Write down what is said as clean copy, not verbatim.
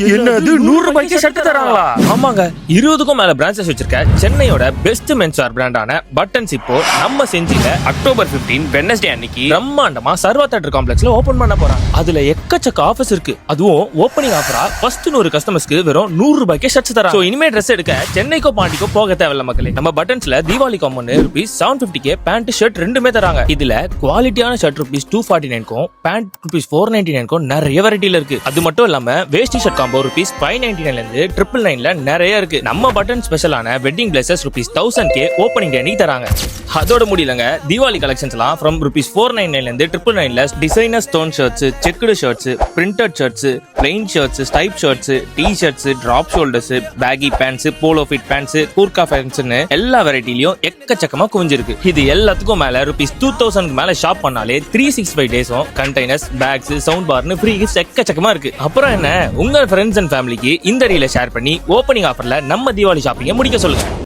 என்னது 100 ரூபாய்க்கு ஷர்ட் தராங்களா? ஆமாங்க, 20க்கும் மேல பிரான்ச்சஸ் வச்சிருக்க சென்னையோட பெஸ்ட் மென்ஸ்வேர் பிராண்டான பட்டன்ஸ் இப்போ நம்ம செஞ்சில அக்டோபர் 15 வெட்னஸ்டே அன்னைக்கு பிரம்மாண்டமா சர்வா தியேட்டர் காம்ப்ளெக்ஸ்ல ஓபன் பண்ண போறாங்க. அதுல எக்கச்சக்க ஆஃபர்ஸ் இருக்கு. அதுவும் ஓப்பனிங் ஆஃபரா ஃபர்ஸ்ட் 100 கஸ்டமர்ஸ்க்கு வெறும் 100 ரூபாய்க்கு ஷர்ட்ஸ் தராங்க. சோ இனிமே Dress எடுக்க சென்னைக்கோ பாண்டிக்கோ போக தேவையில்ல மக்களே. நம்ம பட்டன்ஸ்ல தீபாவளி காம்பன் ரூபீஸ் 750 பேண்ட் ஷர்ட் ரெண்டுமே தராங்க. இதுல குவாலிட்டியான ஷர்ட் ரூபீஸ் 249க்கும் பேண்ட் ரூபீஸ் 499க்கும் நிறைய வெரைட்டில இருக்கு. அது மட்டும் இல்லாம வேஷ்டி ஷர்ட் காம்போ ரூபீஸ் 599ல இருந்து 999ல நிறைய இருக்கு. நம்ம பட்டன் ஸ்பெஷலான wedding places rupees 1000k opening டே அன்னைக்கு தராங்க. அதோட முடியலங்க, தீபாவளி கலெக்ஷன்ஸ்லாம் ஃப்ரம் ரூபீஸ் 499ல இருந்து 999ல designer stone shirts, checked shirts, printed shirts, plain shirts, stripe shirts, T shirts, drop shoulders, baggy pants, polo fit pants, Gurkha பேண்ட்ஸ்னு எல்லா வெரைட்டிலயும் எக்கச்சக்கமா குவிஞ்சிருக்கு. இது எல்லாத்துக்கும் மேல ரூபீஸ் 2000க்கு மேல ஷாப் பண்ணாலே 365 டேஸும் கண்டெய்னர்ஸ், பேக்ஸ், சவுண்ட் பார்னு ஃப்ரீ கிஃப்ட்ஸ் எக்கச்சக்கமா இருக்கு. அப்புறம் என்ன, உங்க ஃப்ரெண்ட்ஸ் அண்ட் ஃபேமிலிக்கு இந்த ரீலை ஷேர் பண்ணி ஓப்பனிங் ஆஃபர்ல நம்ம தீபாவளி ஷாப்பிங்கை முடிக்க சொல்லுங்க.